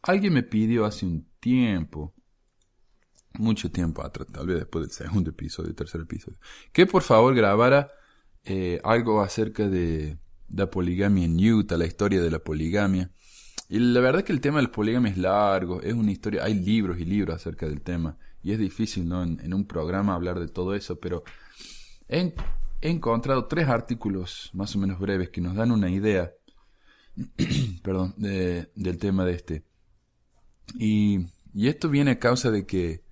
alguien me pidió hace un tiempo, mucho tiempo atrás, tal vez después del segundo episodio, tercer episodio, que por favor grabara algo acerca de la poligamia en Utah, la historia de la poligamia. Y la verdad es que el tema de la poligamia es largo, es una historia, hay libros y libros acerca del tema, y es difícil, ¿no? En un programa hablar de todo eso, pero he, he encontrado 3 artículos más o menos breves que nos dan una idea, perdón, del tema de este. Y esto viene a causa de que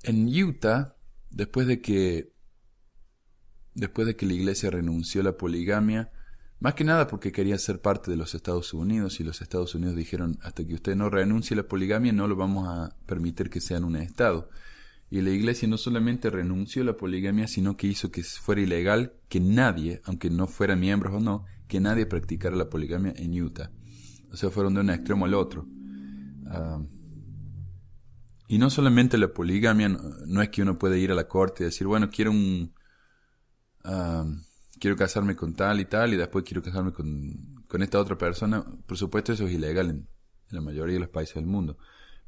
en Utah, después de que la iglesia renunció a la poligamia, más que nada porque quería ser parte de los Estados Unidos, y los Estados Unidos dijeron, hasta que usted no renuncie a la poligamia no lo vamos a permitir que sean un estado. Y la iglesia no solamente renunció a la poligamia, sino que hizo que fuera ilegal que nadie, aunque no fueran miembros o no, que nadie practicara la poligamia en Utah. O sea, fueron de un extremo al otro. Ah, y no solamente la poligamia, no es que uno puede ir a la corte y decir, bueno, ah, quiero casarme con tal y después quiero casarme con esta otra persona. Por supuesto, eso es ilegal en la mayoría de los países del mundo.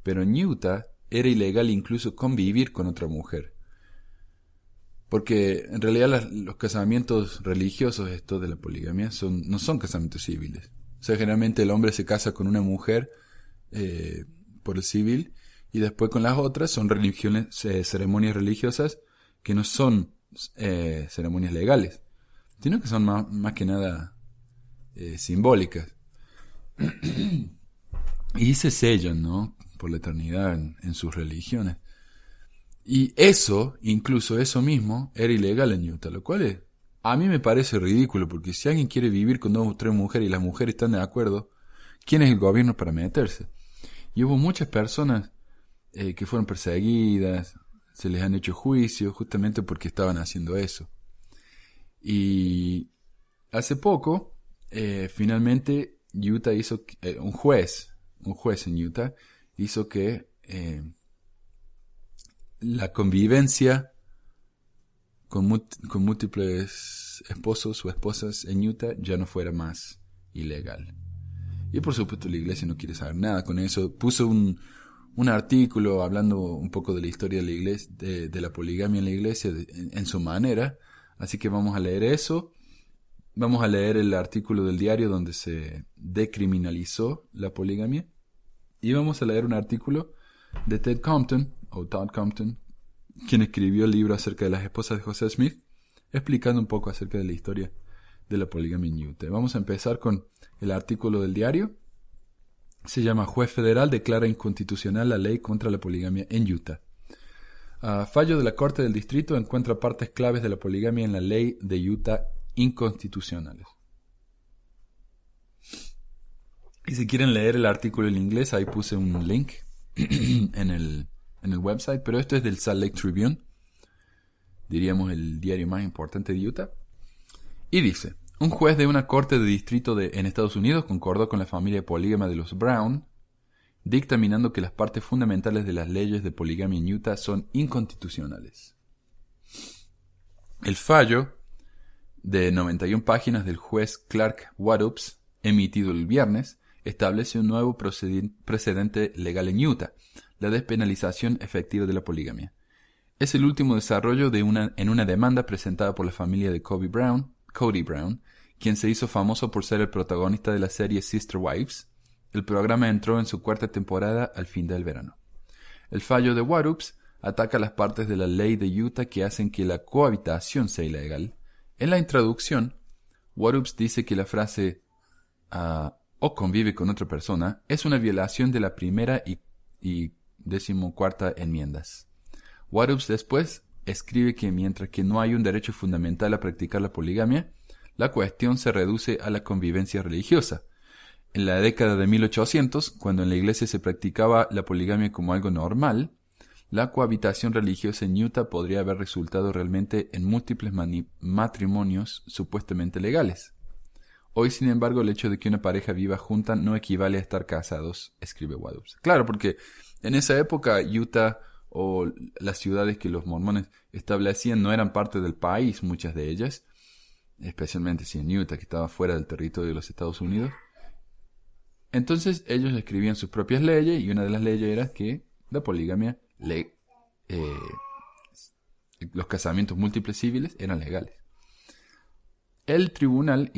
Pero en Utah era ilegal incluso convivir con otra mujer. Porque en realidad los casamientos religiosos, estos de la poligamia, no son casamientos civiles. O sea, generalmente el hombre se casa con una mujer por el civil, y después con las otras son ceremonias religiosas que no son ceremonias legales, sino que son más que nada simbólicas. Y se sellan, ¿no? Por la eternidad en sus religiones. Y incluso eso mismo, era ilegal en Utah, lo cual a mí me parece ridículo, porque si alguien quiere vivir con 2 o 3 mujeres y las mujeres están de acuerdo, ¿quién es el gobierno para meterse? Y hubo muchas personas que fueron perseguidas, se les han hecho juicios justamente porque estaban haciendo eso. Y hace poco, finalmente, Utah hizo, un juez en Utah hizo que la convivencia con múltiples esposos o esposas en Utah ya no fuera más ilegal. Y por supuesto la iglesia no quiere saber nada con eso. Puso un artículo hablando un poco de la historia de la iglesia, de la poligamia en la iglesia, en su manera. Así que vamos a leer eso. Vamos a leer el artículo del diario donde se decriminalizó la poligamia. Y vamos a leer un artículo de Todd Compton, quien escribió el libro acerca de las esposas de José Smith, explicando un poco acerca de la historia de la poligamia en Utah. Vamos a empezar con el artículo del diario. Se llama Juez Federal declara inconstitucional la ley contra la poligamia en Utah. Fallo de la Corte del Distrito encuentra partes claves de la poligamia en la ley de Utah inconstitucionales. Y si quieren leer el artículo en inglés, ahí puse un link en el website, pero esto es del Salt Lake Tribune, diríamos el diario más importante de Utah. Y dice, un juez de una corte de distrito en Estados Unidos concordó con la familia polígama de los Brown, dictaminando que las partes fundamentales de las leyes de poligamia en Utah son inconstitucionales. El fallo de 91 páginas del juez Clark Waddups, emitido el viernes, establece un nuevo precedente legal en Utah, la despenalización efectiva de la poligamia. Es el último desarrollo en una demanda presentada por la familia de Cody Brown, quien se hizo famoso por ser el protagonista de la serie Sister Wives. El programa entró en su 4ª temporada al fin del verano. El fallo de Waddups ataca las partes de la ley de Utah que hacen que la cohabitación sea ilegal. En la introducción, Waddups dice que la frase o convive con otra persona es una violación de la primera y 14ª enmiendas. Waddups después escribe que mientras que no hay un derecho fundamental a practicar la poligamia, la cuestión se reduce a la convivencia religiosa. En la década de 1800, cuando en la iglesia se practicaba la poligamia como algo normal, la cohabitación religiosa en Utah podría haber resultado realmente en múltiples matrimonios supuestamente legales. Hoy, sin embargo, el hecho de que una pareja viva junta no equivale a estar casados, escribe Waddups. Claro, porque en esa época Utah o las ciudades que los mormones establecían no eran parte del país, muchas de ellas, especialmente si en Utah, que estaba fuera del territorio de los Estados Unidos. Entonces ellos escribían sus propias leyes y una de las leyes era que la poligamia, los casamientos múltiples civiles eran legales. El tribunal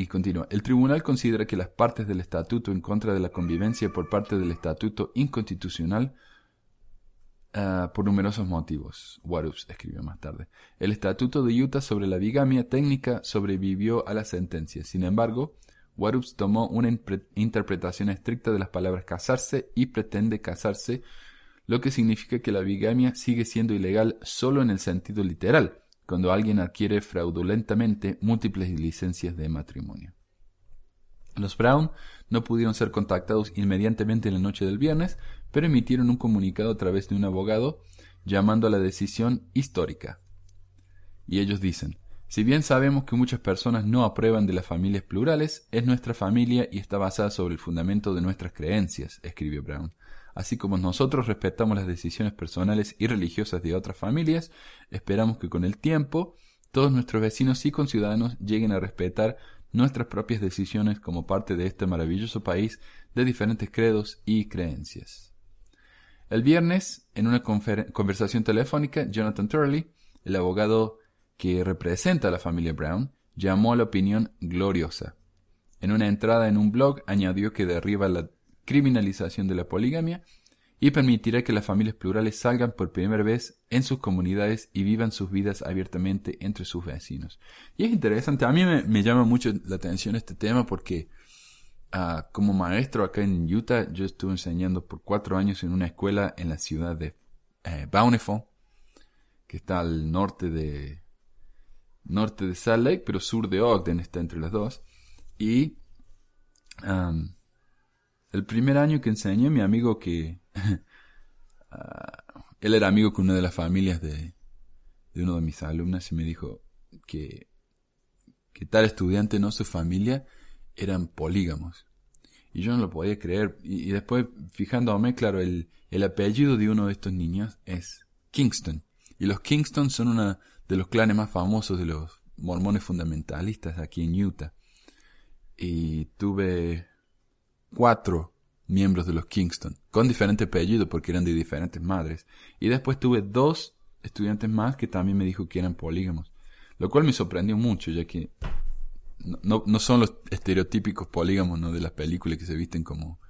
considera que las partes del estatuto en contra de la convivencia por parte del estatuto inconstitucional por numerosos motivos. Warups escribió más tarde. El estatuto de Utah sobre la bigamia técnica sobrevivió a la sentencia. Sin embargo, Warups tomó una interpretación estricta de las palabras casarse y pretende casarse, lo que significa que la bigamia sigue siendo ilegal solo en el sentido literal, cuando alguien adquiere fraudulentamente múltiples licencias de matrimonio. Los Brown no pudieron ser contactados inmediatamente en la noche del viernes, pero emitieron un comunicado a través de un abogado llamando a la decisión histórica. Y ellos dicen: si bien sabemos que muchas personas no aprueban de las familias plurales, es nuestra familia y está basada sobre el fundamento de nuestras creencias, escribió Brown. Así como nosotros respetamos las decisiones personales y religiosas de otras familias, esperamos que con el tiempo todos nuestros vecinos y conciudadanos lleguen a respetar nuestras propias decisiones como parte de este maravilloso país de diferentes credos y creencias. El viernes, en una conversación telefónica, Jonathan Turley, el abogado que representa a la familia Brown, llamó a la opinión gloriosa. En una entrada en un blog añadió que derriba la criminalización de la poligamia y permitirá que las familias plurales salgan por primera vez en sus comunidades y vivan sus vidas abiertamente entre sus vecinos. Y es interesante, a mí me llama mucho la atención este tema porque como maestro acá en Utah, yo estuve enseñando por 4 años en una escuela en la ciudad de Bountiful, que está al norte de Salt Lake, pero sur de Ogden, está entre las dos. Y el primer año que enseñé, mi amigo que él era amigo con una de las familias de uno de mis alumnas y me dijo que tal estudiante, no su familia, eran polígamos. Y yo no lo podía creer. Y después, fijándome, claro, el apellido de uno de estos niños es Kingston. Y los Kingston son uno de los clanes más famosos de los mormones fundamentalistas aquí en Utah. Y tuve 4 miembros de los Kingston, con diferente apellido porque eran de diferentes madres. Y después tuve 2 estudiantes más que también me dijo que eran polígamos. Lo cual me sorprendió mucho, ya que no son los estereotípicos polígamos, ¿no?, de las películas que se visten como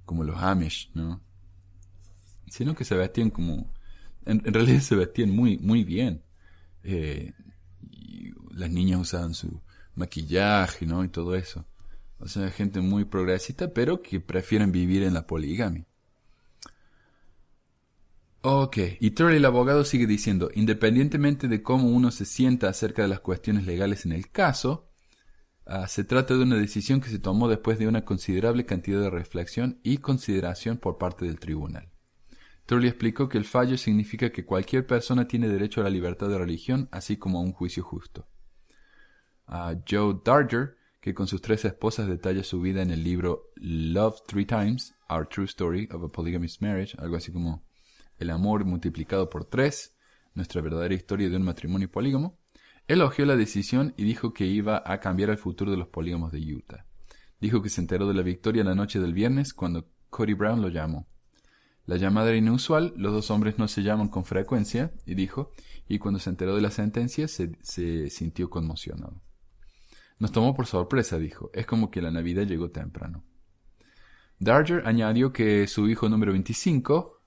los Amish, ¿no? Sino que se vestían como... En realidad se vestían muy, muy bien. Y las niñas usaban su maquillaje, ¿no?, y todo eso. O sea, gente muy progresista, pero que prefieren vivir en la poligamia. Ok, y Turley, el abogado, sigue diciendo: independientemente de cómo uno se sienta acerca de las cuestiones legales en el caso, se trata de una decisión que se tomó después de una considerable cantidad de reflexión y consideración por parte del tribunal. Turley explicó que el fallo significa que cualquier persona tiene derecho a la libertad de religión, así como a un juicio justo. Joe Darger, que con sus 3 esposas detalla su vida en el libro Love 3 Times, Our True Story of a Polygamous Marriage, algo así como El amor multiplicado por 3, nuestra verdadera historia de un matrimonio polígamo, elogió la decisión y dijo que iba a cambiar el futuro de los polígamos de Utah. Dijo que se enteró de la victoria la noche del viernes cuando Cody Brown lo llamó. La llamada era inusual, los 2 hombres no se llaman con frecuencia, y dijo, y cuando se enteró de la sentencia se sintió conmocionado. Nos tomó por sorpresa, dijo, es como que la Navidad llegó temprano. Darger añadió que su hijo número 25,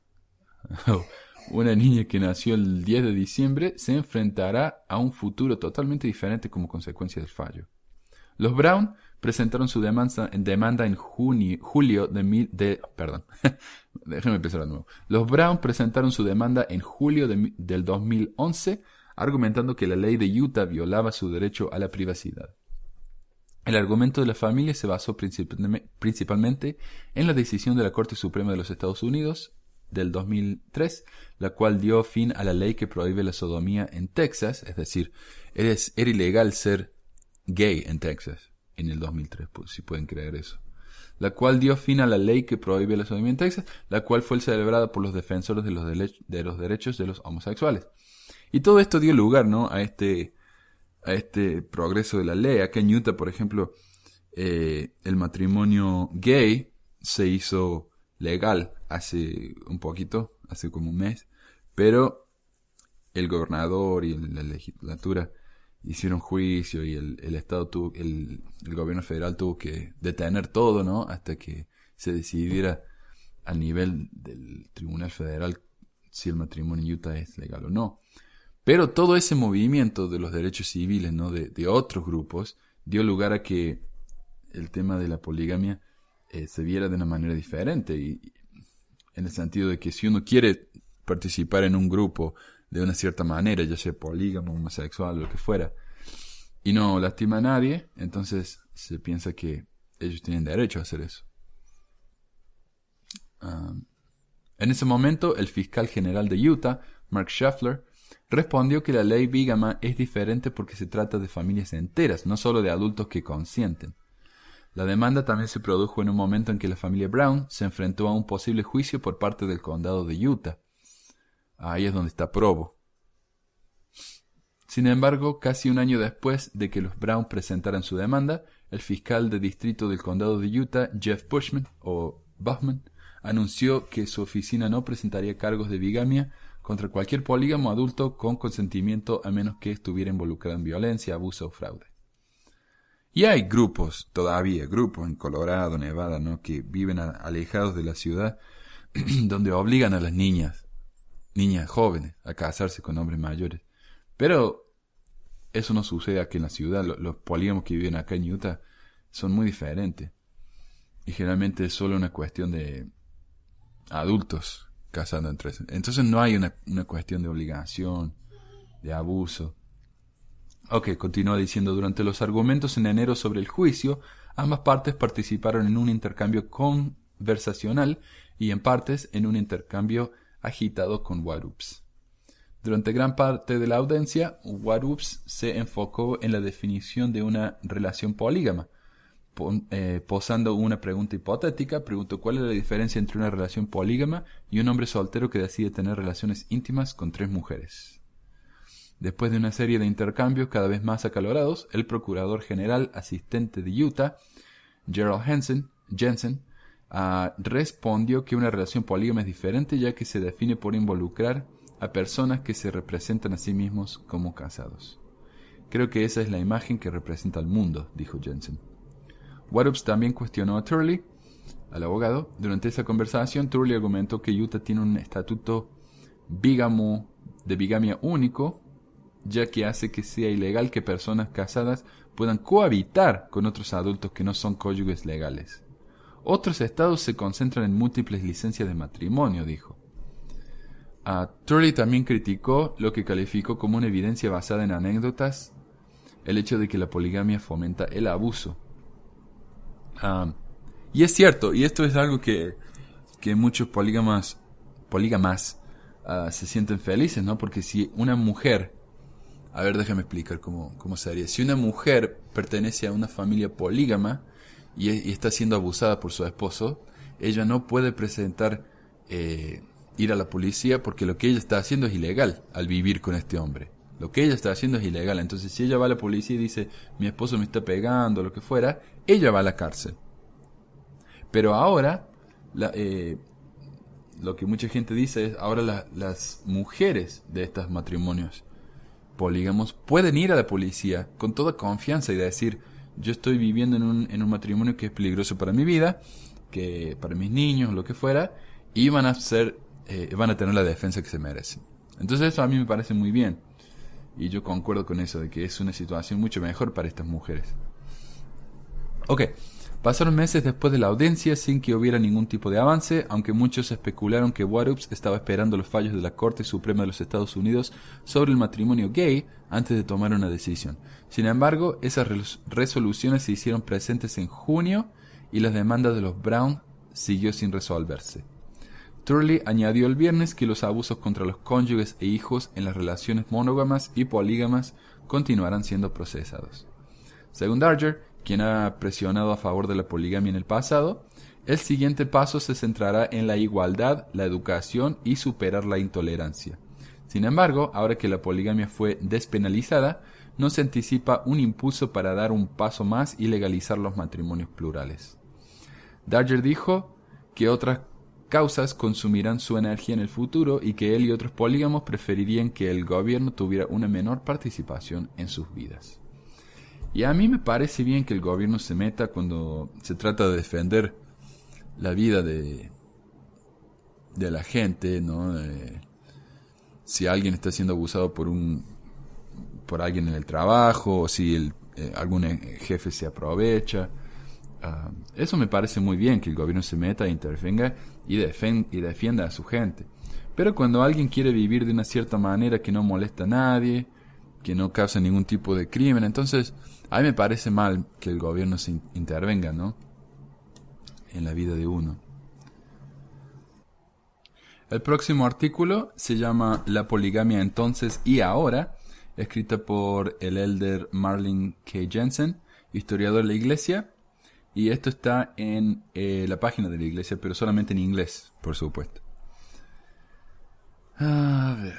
una niña que nació el 10 de diciembre, se enfrentará a un futuro totalmente diferente como consecuencia del fallo. Los Brown presentaron su demanda en julio déjenme empezar de nuevo. Los Brown presentaron su demanda en julio del 2011, argumentando que la ley de Utah violaba su derecho a la privacidad. El argumento de la familia se basó principalmente en la decisión de la Corte Suprema de los Estados Unidos del 2003, la cual dio fin a la ley que prohíbe la sodomía en Texas, es decir, era ilegal ser gay en Texas en el 2003, pues, si pueden creer eso. La cual dio fin a la ley que prohíbe la sodomía en Texas, la cual fue celebrada por los defensores de los derechos de los homosexuales. Y todo esto dio lugar, ¿no?, a este progreso de la ley. Acá en Utah, por ejemplo, el matrimonio gay se hizo legal hace un poquito, hace como un mes, pero el gobernador y la legislatura hicieron juicio y el Estado tuvo, el gobierno federal tuvo que detener todo, ¿no? Hasta que se decidiera a nivel del Tribunal Federal si el matrimonio en Utah es legal o no. Pero todo ese movimiento de los derechos civiles, ¿no? de otros grupos dio lugar a que el tema de la poligamia se viera de una manera diferente, y en el sentido de que si uno quiere participar en un grupo de una cierta manera, ya sea polígamo, homosexual, lo que fuera, y no lastima a nadie, entonces se piensa que ellos tienen derecho a hacer eso. En ese momento, el fiscal general de Utah, Mark Scheffler, respondió que la ley bígama es diferente porque se trata de familias enteras, no solo de adultos que consienten. La demanda también se produjo en un momento en que la familia Brown se enfrentó a un posible juicio por parte del condado de Utah. Ahí es donde está Provo. Sin embargo, casi un año después de que los Brown presentaran su demanda, el fiscal de distrito del condado de Utah, Jeff Buchman, anunció que su oficina no presentaría cargos de bigamia contra cualquier polígamo adulto con consentimiento a menos que estuviera involucrado en violencia, abuso o fraude. Y hay grupos, todavía grupos en Colorado, Nevada, ¿no? Que viven alejados de la ciudad, donde obligan a las niñas jóvenes a casarse con hombres mayores. Pero eso no sucede aquí en la ciudad. Los polígamos que viven acá en Utah son muy diferentes. Y generalmente es solo una cuestión de adultos casando entre sí. Entonces no hay una cuestión de obligación, de abuso. Ok, continúa diciendo, durante los argumentos en enero sobre el juicio, ambas partes participaron en un intercambio conversacional y en partes en un intercambio agitado con Warups. Durante gran parte de la audiencia, Warups se enfocó en la definición de una relación polígama. Posando una pregunta hipotética, preguntó cuál es la diferencia entre una relación polígama y un hombre soltero que decide tener relaciones íntimas con 3 mujeres. Después de una serie de intercambios cada vez más acalorados, el procurador general asistente de Utah, Gerald Jensen, respondió que una relación polígama es diferente ya que se define por involucrar a personas que se representan a sí mismos como casados. Creo que esa es la imagen que representa al mundo, dijo Jensen. Warups también cuestionó a Turley, al abogado. Durante esa conversación, Turley argumentó que Utah tiene un estatuto de bigamia único, ya que hace que sea ilegal que personas casadas puedan cohabitar con otros adultos que no son cónyuges legales. Otros estados se concentran en múltiples licencias de matrimonio, dijo. Turley también criticó lo que calificó como una evidencia basada en anécdotas, el hecho de que la poligamia fomenta el abuso. Y es cierto, y esto es algo que muchos polígamas se sienten felices, ¿no? Porque si una mujer, a ver, déjame explicar cómo sería. Si una mujer pertenece a una familia polígama y está siendo abusada por su esposo, ella no puede ir a la policía porque lo que ella está haciendo es ilegal al vivir con este hombre. Lo que ella está haciendo es ilegal. Entonces, si ella va a la policía y dice, mi esposo me está pegando, lo que fuera, ella va a la cárcel. Pero ahora, lo que mucha gente dice es, ahora las mujeres de estos matrimonios polígamos pueden ir a la policía con toda confianza y decir, yo estoy viviendo en un matrimonio que es peligroso para mi vida, que para mis niños, lo que fuera, y van a tener la defensa que se merecen. Entonces eso a mí me parece muy bien. Y yo concuerdo con eso, de que es una situación mucho mejor para estas mujeres. Ok, pasaron meses después de la audiencia sin que hubiera ningún tipo de avance, aunque muchos especularon que Warups estaba esperando los fallos de la Corte Suprema de los Estados Unidos sobre el matrimonio gay antes de tomar una decisión. Sin embargo, esas resoluciones se hicieron presentes en junio y las demandas de los Brown siguió sin resolverse. Turley añadió el viernes que los abusos contra los cónyuges e hijos en las relaciones monógamas y polígamas continuarán siendo procesados. Según Darger, quien ha presionado a favor de la poligamia en el pasado, el siguiente paso se centrará en la igualdad, la educación y superar la intolerancia. Sin embargo, ahora que la poligamia fue despenalizada, no se anticipa un impulso para dar un paso más y legalizar los matrimonios plurales. Darger dijo, que otras causas consumirán su energía en el futuro y que él y otros polígamos preferirían que el gobierno tuviera una menor participación en sus vidas. Y a mí me parece bien que el gobierno se meta cuando se trata de defender la vida de la gente, ¿no? Si alguien está siendo abusado por alguien en el trabajo, o si algún jefe se aprovecha. Eso me parece muy bien, que el gobierno se meta, intervenga y defienda a su gente. Pero cuando alguien quiere vivir de una cierta manera que no molesta a nadie, que no causa ningún tipo de crimen, entonces a mí me parece mal que el gobierno se intervenga, ¿no?, en la vida de uno. El próximo artículo se llama La poligamia entonces y ahora, escrita por el elder Marlin K. Jensen, historiador de la iglesia, y esto está en la página de la iglesia, pero solamente en inglés, por supuesto. A ver.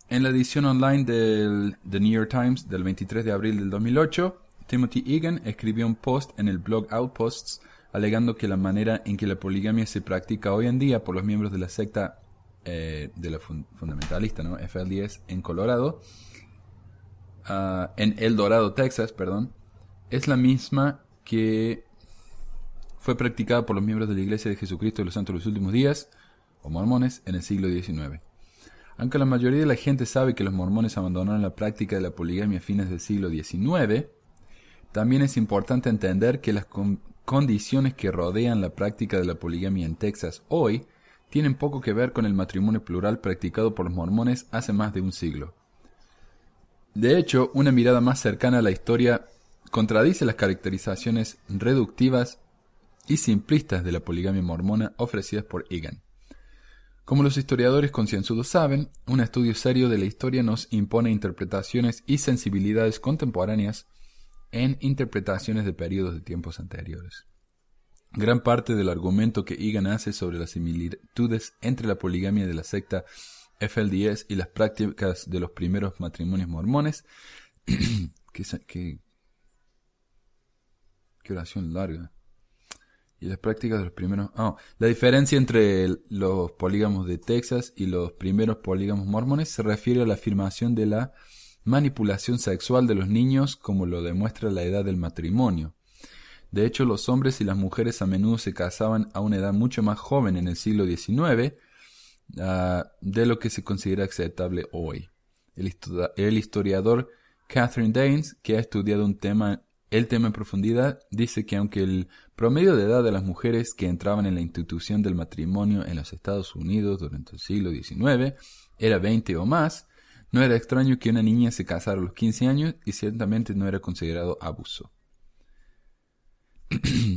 En la edición online del The New York Times del 23 de abril del 2008, Timothy Egan escribió un post en el blog Outposts alegando que la manera en que la poligamia se practica hoy en día por los miembros de la secta de la fundamentalista, ¿no?, FLDS en Colorado, en El Dorado, Texas, es la misma que fue practicada por los miembros de la Iglesia de Jesucristo de los Santos de los Últimos Días, o mormones, en el siglo XIX. Aunque la mayoría de la gente sabe que los mormones abandonaron la práctica de la poligamia a fines del siglo XIX, también es importante entender que las condiciones que rodean la práctica de la poligamia en Texas hoy tienen poco que ver con el matrimonio plural practicado por los mormones hace más de un siglo. De hecho, una mirada más cercana a la historia contradice las caracterizaciones reductivas y simplistas de la poligamia mormona ofrecidas por Egan. Como los historiadores concienzudos saben, un estudio serio de la historia nos impone interpretaciones y sensibilidades contemporáneas en interpretaciones de periodos de tiempos anteriores. Gran parte del argumento que Egan hace sobre las similitudes entre la poligamia de la secta FLDS y las prácticas de los primeros matrimonios mormones, qué oración larga, y las prácticas de los primeros, la diferencia entre los polígamos de Texas y los primeros polígamos mormones se refiere a la afirmación de la manipulación sexual de los niños como lo demuestra la edad del matrimonio. De hecho, los hombres y las mujeres a menudo se casaban a una edad mucho más joven en el siglo XIX de lo que se considera aceptable hoy. El historiador Catherine Daines, que ha estudiado el tema en profundidad, dice que aunque el promedio de edad de las mujeres que entraban en la institución del matrimonio en los Estados Unidos durante el siglo XIX era 20 o más, no era extraño que una niña se casara a los 15 años y ciertamente no era considerado abuso.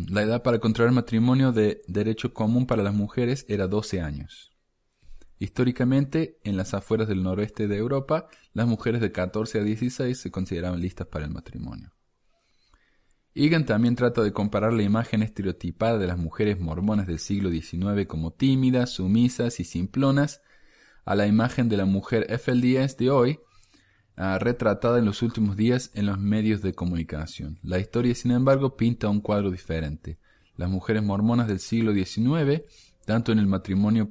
La edad para contraer matrimonio de derecho común para las mujeres era 12 años. Históricamente, en las afueras del noroeste de Europa, las mujeres de 14 a 16 se consideraban listas para el matrimonio. Egan también trata de comparar la imagen estereotipada de las mujeres mormonas del siglo XIX como tímidas, sumisas y simplonas a la imagen de la mujer FLDS de hoy, retratada en los últimos días en los medios de comunicación. La historia, sin embargo, pinta un cuadro diferente. Las mujeres mormonas del siglo XIX, tanto en matrimonios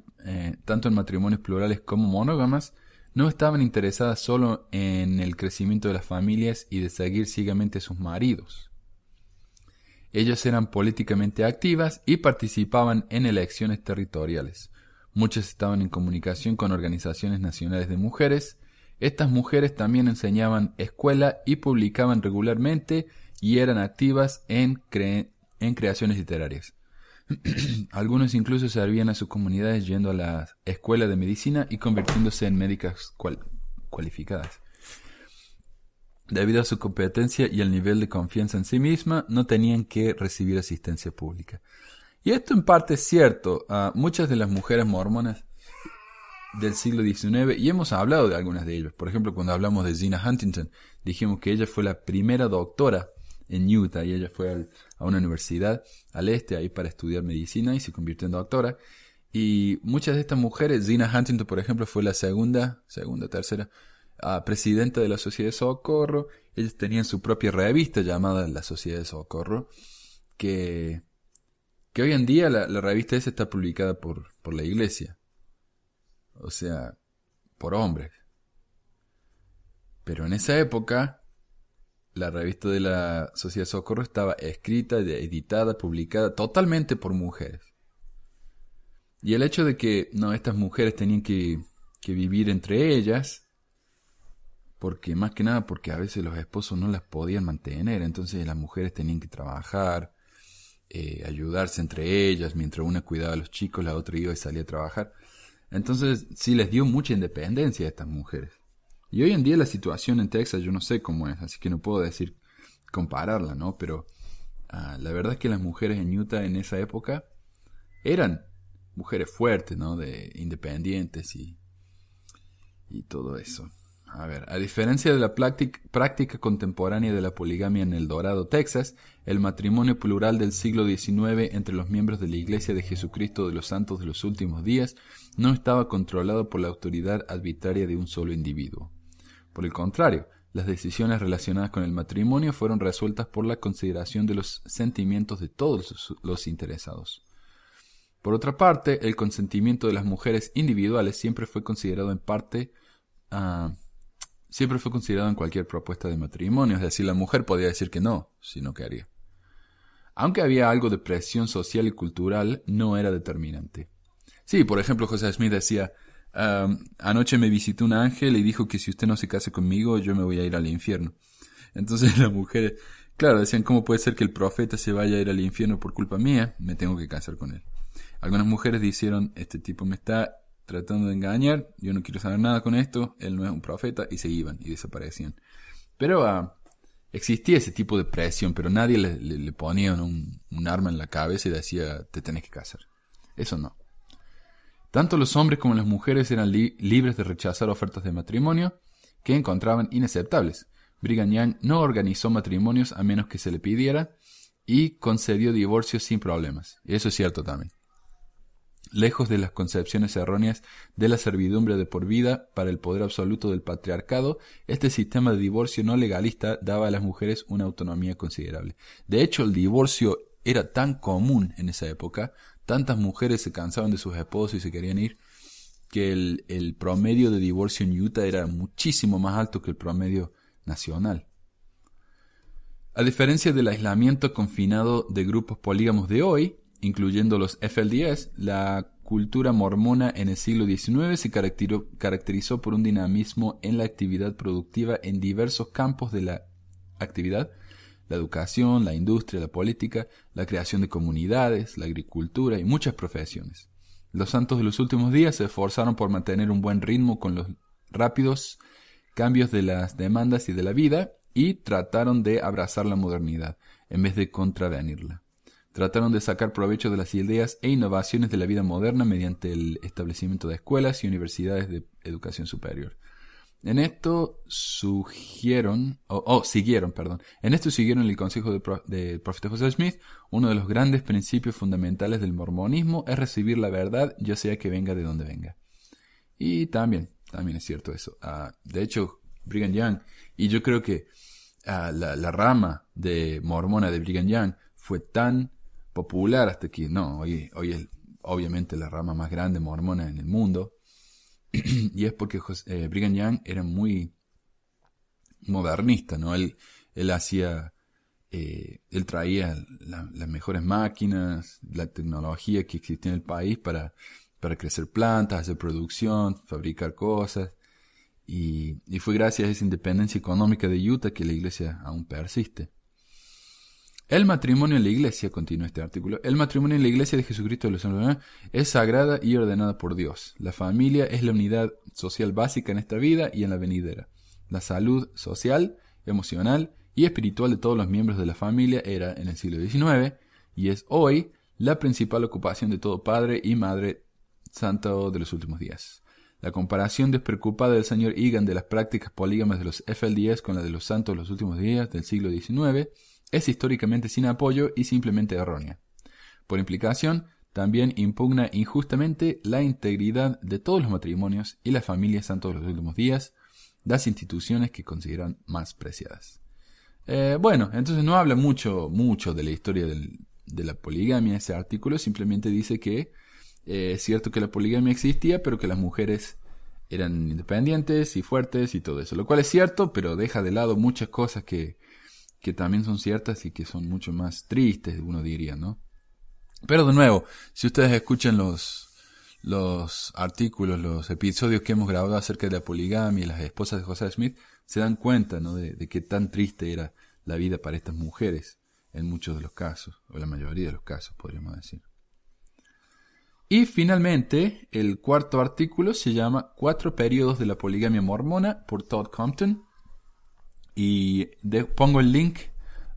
plurales como monógamas, no estaban interesadas solo en el crecimiento de las familias y de seguir ciegamente a sus maridos. Ellas eran políticamente activas y participaban en elecciones territoriales. Muchas estaban en comunicación con organizaciones nacionales de mujeres. Estas mujeres también enseñaban escuela y publicaban regularmente y eran activas en creaciones literarias. Algunos incluso servían a sus comunidades yendo a la escuela de medicina y convirtiéndose en médicas cualificadas. Debido a su competencia y el nivel de confianza en sí misma, no tenían que recibir asistencia pública. Y esto en parte es cierto. Muchas de las mujeres mormonas del siglo XIX, y hemos hablado de algunas de ellas. Por ejemplo, cuando hablamos de Zina Huntington, dijimos que ella fue la primera doctora en Utah, y ella fue a una universidad al este ahí para estudiar medicina y se convirtió en doctora. Y muchas de estas mujeres, Zina Huntington, por ejemplo, fue la tercera presidenta de la Sociedad de Socorro. Ellos tenían su propia revista llamada la Sociedad de Socorro, que que hoy en día la revista esa está publicada por la iglesia. O sea, por hombres. Pero en esa época, la revista de la Sociedad de Socorro estaba escrita, editada, publicada totalmente por mujeres. Y el hecho de que estas mujeres tenían que vivir entre ellas, porque más que nada porque a veces los esposos no las podían mantener, entonces las mujeres tenían que trabajar, ayudarse entre ellas, mientras una cuidaba a los chicos, la otra iba y salía a trabajar. Entonces sí les dio mucha independencia a estas mujeres. Y hoy en día la situación en Texas yo no sé cómo es, así que no puedo compararla, ¿no? Pero la verdad es que las mujeres en Utah en esa época eran mujeres fuertes, ¿no? Independientes y todo eso. A ver, a diferencia de la práctica contemporánea de la poligamia en El Dorado, Texas, el matrimonio plural del siglo XIX entre los miembros de la Iglesia de Jesucristo de los Santos de los Últimos Días no estaba controlado por la autoridad arbitraria de un solo individuo. Por el contrario, las decisiones relacionadas con el matrimonio fueron resueltas por la consideración de los sentimientos de todos los interesados. Por otra parte, el consentimiento de las mujeres individuales siempre fue considerado en cualquier propuesta de matrimonio, es decir, la mujer podía decir que no, si no quería. Aunque había algo de presión social y cultural, no era determinante. Sí, por ejemplo, José Smith decía, anoche me visitó un ángel y dijo que si usted no se case conmigo, yo me voy a ir al infierno. Entonces las mujeres, claro, decían, ¿cómo puede ser que el profeta se vaya a ir al infierno por culpa mía? Me tengo que casar con él. Algunas mujeres dijeron, este tipo me está tratando de engañar, yo no quiero saber nada con esto, él no es un profeta, y se iban y desaparecían. Pero existía ese tipo de presión, pero nadie le ponía un arma en la cabeza y decía, te tenés que casar. Eso no. Tanto los hombres como las mujeres eran libres de rechazar ofertas de matrimonio que encontraban inaceptables. Brigham Young no organizó matrimonios a menos que se le pidiera y concedió divorcios sin problemas. Y eso es cierto también. Lejos de las concepciones erróneas de la servidumbre de por vida para el poder absoluto del patriarcado, este sistema de divorcio no legalista daba a las mujeres una autonomía considerable. De hecho, el divorcio era tan común en esa época, tantas mujeres se cansaban de sus esposos y se querían ir, que el promedio de divorcio en Utah era muchísimo más alto que el promedio nacional. A diferencia del aislamiento confinado de grupos polígamos de hoy, incluyendo los FLDS, la cultura mormona en el siglo XIX se caracterizó por un dinamismo en la actividad productiva en diversos campos de la actividad: la educación, la industria, la política, la creación de comunidades, la agricultura y muchas profesiones. Los santos de los últimos días se esforzaron por mantener un buen ritmo con los rápidos cambios de las demandas y de la vida y trataron de abrazar la modernidad en vez de contravenirla. Trataron de sacar provecho de las ideas e innovaciones de la vida moderna mediante el establecimiento de escuelas y universidades de educación superior. En esto siguieron el consejo del profeta José Smith. Uno de los grandes principios fundamentales del mormonismo es recibir la verdad, ya sea que venga de donde venga. Y también es cierto eso. De hecho, Brigham Young, y yo creo que la rama de mormona de Brigham Young fue tan popular hasta que hoy es obviamente la rama más grande mormona en el mundo. Y es porque Brigham Young era muy modernista, ¿no? Él traía las mejores máquinas, la tecnología que existía en el país para crecer plantas, hacer producción, fabricar cosas. Y fue gracias a esa independencia económica de Utah que la iglesia aún persiste. El matrimonio en la iglesia, continúa este artículo, el matrimonio en la iglesia de Jesucristo de los Santos es sagrada y ordenada por Dios. La familia es la unidad social básica en esta vida y en la venidera. La salud social, emocional y espiritual de todos los miembros de la familia era en el siglo XIX y es hoy la principal ocupación de todo padre y madre santo de los últimos días. La comparación despreocupada del señor Egan de las prácticas polígamas de los FLDS con la de los santos de los últimos días del siglo XIX es históricamente sin apoyo y simplemente errónea. Por implicación, también impugna injustamente la integridad de todos los matrimonios y las familias santos de los últimos días, las instituciones que consideran más preciadas. Entonces no habla mucho de la historia de la poligamia, ese artículo simplemente dice que es cierto que la poligamia existía, pero que las mujeres eran independientes y fuertes y todo eso. Lo cual es cierto, pero deja de lado muchas cosas que también son ciertas y que son mucho más tristes, uno diría, ¿no? Pero de nuevo, si ustedes escuchan los artículos, los episodios que hemos grabado acerca de la poligamia y las esposas de José Smith, se dan cuenta, ¿no?, de qué tan triste era la vida para estas mujeres en muchos de los casos, o la mayoría de los casos, podríamos decir. Y finalmente, el cuarto artículo se llama 4 periodos de la poligamia mormona por Todd Compton. Y pongo el link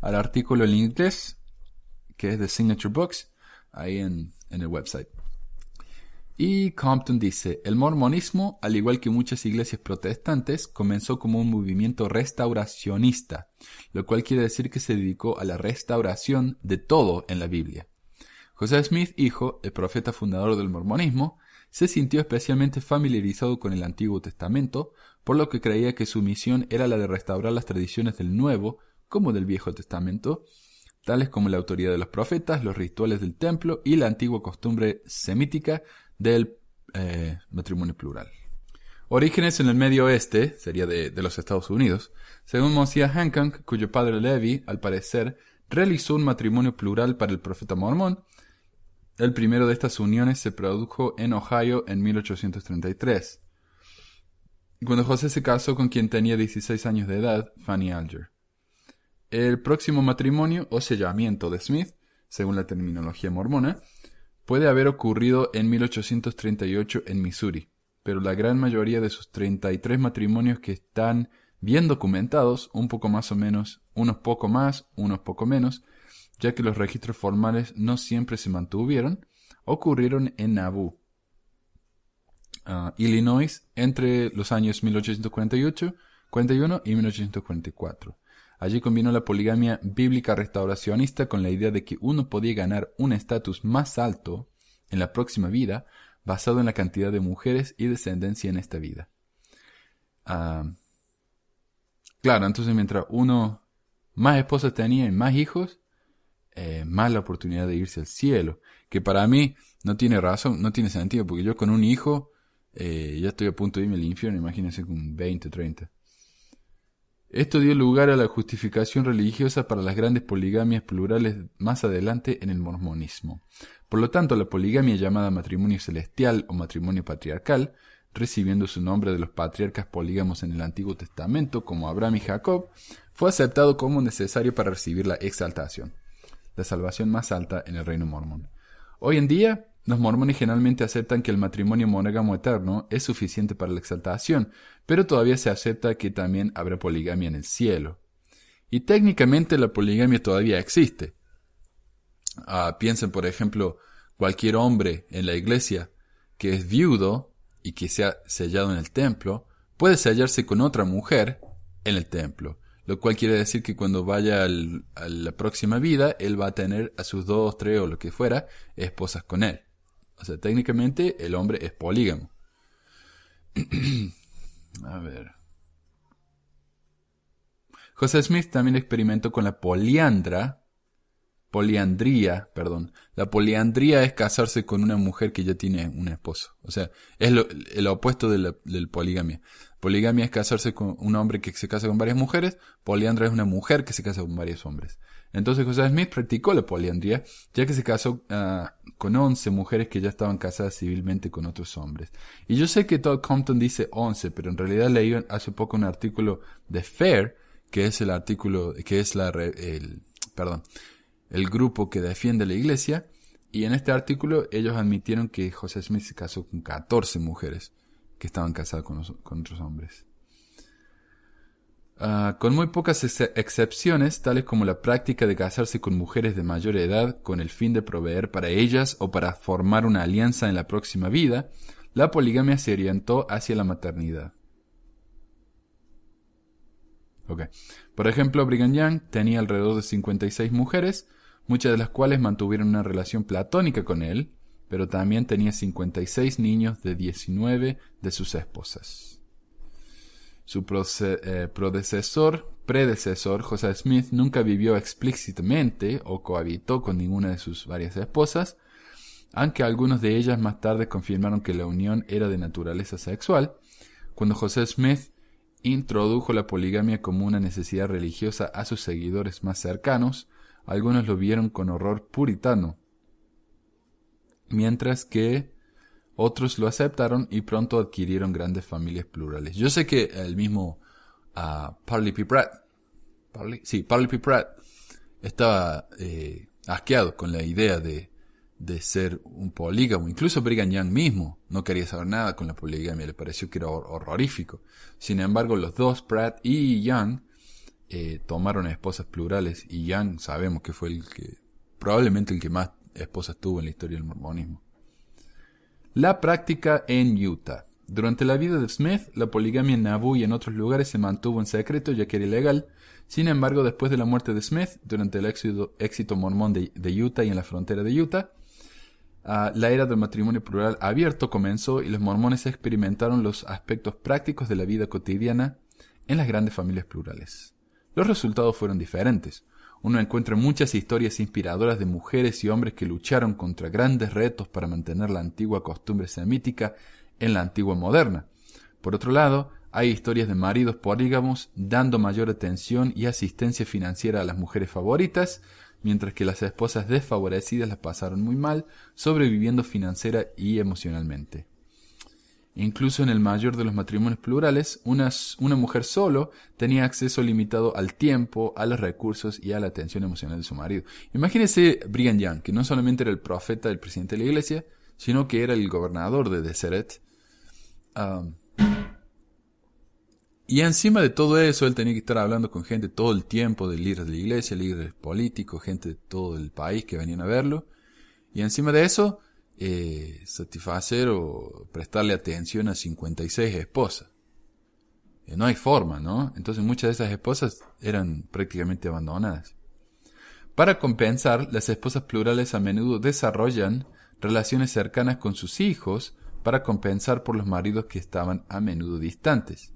al artículo en inglés, que es de Signature Books, ahí en el website. Y Compton dice: el mormonismo, al igual que muchas iglesias protestantes, comenzó como un movimiento restauracionista, lo cual quiere decir que se dedicó a la restauración de todo en la Biblia. José Smith, hijo, el profeta fundador del mormonismo, se sintió especialmente familiarizado con el Antiguo Testamento, por lo que creía que su misión era la de restaurar las tradiciones del Nuevo como del Viejo Testamento, tales como la autoridad de los profetas, los rituales del templo y la antigua costumbre semítica del matrimonio plural. Orígenes en el Medio Oeste, sería de los Estados Unidos. Según Mosiah Hancock, cuyo padre Levi, al parecer, realizó un matrimonio plural para el profeta mormón. El primero de estas uniones se produjo en Ohio en 1833, cuando José se casó con quien tenía 16 años de edad, Fanny Alger. El próximo matrimonio o sellamiento de Smith, según la terminología mormona, puede haber ocurrido en 1838 en Missouri, pero la gran mayoría de sus 33 matrimonios que están bien documentados, un poco más o menos, unos poco más, unos poco menos, ya que los registros formales no siempre se mantuvieron, ocurrieron en Nauvoo, Illinois, entre los años 1841 y 1844. Allí combinó la poligamia bíblica restauracionista con la idea de que uno podía ganar un estatus más alto en la próxima vida basado en la cantidad de mujeres y descendencia en esta vida. Claro, entonces mientras uno más esposas tenía y más hijos, más la oportunidad de irse al cielo, que para mí no tiene razón, no tiene sentido, porque yo con un hijo ya estoy a punto de irme al infierno, imagínense con 20, 30. Esto dio lugar a la justificación religiosa para las grandes poligamias plurales más adelante en el mormonismo. Por lo tanto, la poligamia llamada matrimonio celestial o matrimonio patriarcal, recibiendo su nombre de los patriarcas polígamos en el Antiguo Testamento como Abraham y Jacob, fue aceptado como necesario para recibir la exaltación, la salvación más alta en el reino mormón. Hoy en día, los mormones generalmente aceptan que el matrimonio monógamo eterno es suficiente para la exaltación, pero todavía se acepta que también habrá poligamia en el cielo. Y técnicamente la poligamia todavía existe. Piensen, por ejemplo, cualquier hombre en la iglesia que es viudo y que sea sellado en el templo, puede sellarse con otra mujer en el templo. Lo cual quiere decir que cuando vaya a la próxima vida, él va a tener a sus 2, 3 o lo que fuera, esposas con él. O sea, técnicamente el hombre es polígamo. A ver. José Smith también experimentó con la poliandría. La poliandría es casarse con una mujer que ya tiene un esposo. O sea, es el opuesto de la poligamia. Poligamia es casarse con un hombre que se casa con varias mujeres. Poliandra es una mujer que se casa con varios hombres. Entonces José Smith practicó la poliandría, ya que se casó con 11 mujeres que ya estaban casadas civilmente con otros hombres. Y yo sé que Todd Compton dice 11, pero en realidad leí hace poco un artículo de FAIR, que es el artículo, que es el grupo que defiende la iglesia, y en este artículo ellos admitieron que José Smith se casó con 14 mujeres que estaban casadas con otros hombres. Con muy pocas excepciones, tales como la práctica de casarse con mujeres de mayor edad con el fin de proveer para ellas o para formar una alianza en la próxima vida, la poligamia se orientó hacia la maternidad. Por ejemplo, Brigham Young tenía alrededor de 56 mujeres, muchas de las cuales mantuvieron una relación platónica con él, pero también tenía 56 niños de 19 de sus esposas. Su predecesor, predecesor, Joseph Smith, nunca vivió explícitamente o cohabitó con ninguna de sus varias esposas, aunque algunos de ellas más tarde confirmaron que la unión era de naturaleza sexual. Cuando Joseph Smith introdujo la poligamia como una necesidad religiosa a sus seguidores más cercanos, algunos lo vieron con horror puritano, mientras que otros lo aceptaron y pronto adquirieron grandes familias plurales. Yo sé que el mismo Parley P. Pratt estaba asqueado con la idea de ser un polígamo. Incluso Brigham Young mismo no quería saber nada con la poligamia, le pareció que era horrorífico. Sin embargo, los dos, Pratt y Young, tomaron esposas plurales, y Young sabemos que fue probablemente el que más esposas tuvo en la historia del mormonismo. La práctica en Utah. Durante la vida de Smith, la poligamia en Nauvoo y en otros lugares se mantuvo en secreto ya que era ilegal. Sin embargo, después de la muerte de Smith, durante el éxito mormón de Utah y en la frontera de Utah, la era del matrimonio plural abierto comenzó y los mormones experimentaron los aspectos prácticos de la vida cotidiana en las grandes familias plurales. Los resultados fueron diferentes. Uno encuentra muchas historias inspiradoras de mujeres y hombres que lucharon contra grandes retos para mantener la antigua costumbre semítica en la antigua moderna. Por otro lado, hay historias de maridos polígamos dando mayor atención y asistencia financiera a las mujeres favoritas, mientras que las esposas desfavorecidas las pasaron muy mal, sobreviviendo financiera y emocionalmente. Incluso en el mayor de los matrimonios plurales, una mujer solo tenía acceso limitado al tiempo, a los recursos y a la atención emocional de su marido. Imagínese Brigham Young, que no solamente era el profeta, el presidente de la iglesia, sino que era el gobernador de Deseret. Y encima de todo eso, él tenía que estar hablando con gente todo el tiempo, de líderes de la iglesia, líderes políticos, gente de todo el país que venían a verlo. Y encima de eso, satisfacer o prestarle atención a 56 esposas. No hay forma, ¿no? Entonces muchas de esas esposas eran prácticamente abandonadas. Para compensar, las esposas plurales a menudo desarrollan relaciones cercanas con sus hijos para compensar por los maridos que estaban a menudo distantes.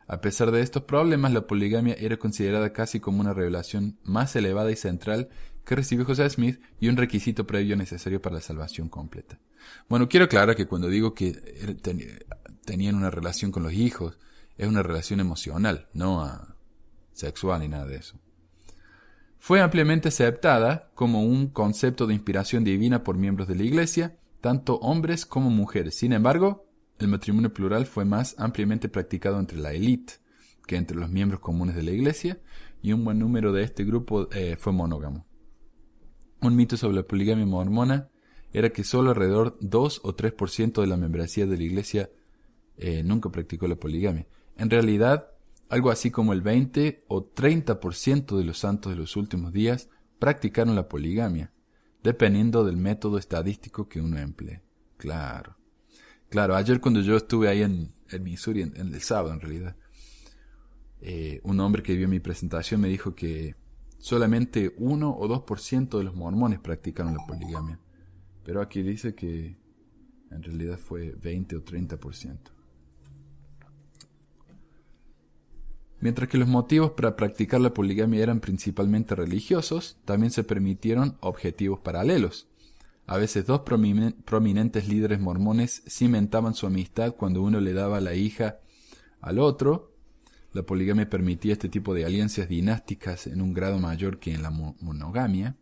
A pesar de estos problemas, la poligamia era considerada casi como una revelación más elevada y central que recibió Joseph Smith y un requisito previo necesario para la salvación completa. Bueno, quiero aclarar que cuando digo que tenían una relación con los hijos, es una relación emocional, no sexual ni nada de eso. Fue ampliamente aceptada como un concepto de inspiración divina por miembros de la iglesia, tanto hombres como mujeres. Sin embargo, el matrimonio plural fue más ampliamente practicado entre la élite que entre los miembros comunes de la iglesia, y un buen número de este grupo fue monógamo. Un mito sobre la poligamia mormona era que solo alrededor 2 o 3% de la membresía de la iglesia nunca practicó la poligamia. En realidad, algo así como el 20 o 30% de los santos de los últimos días practicaron la poligamia, dependiendo del método estadístico que uno emplee. Claro, ayer cuando yo estuve ahí en Missouri, en el sábado en realidad, un hombre que vio mi presentación me dijo que solamente 1 o 2% de los mormones practicaron la poligamia. Pero aquí dice que en realidad fue 20 o 30%. Mientras que los motivos para practicar la poligamia eran principalmente religiosos, también se permitieron objetivos paralelos. A veces dos prominentes líderes mormones cimentaban su amistad cuando uno le daba la hija al otro. La poligamia permitía este tipo de alianzas dinásticas en un grado mayor que en la monogamia.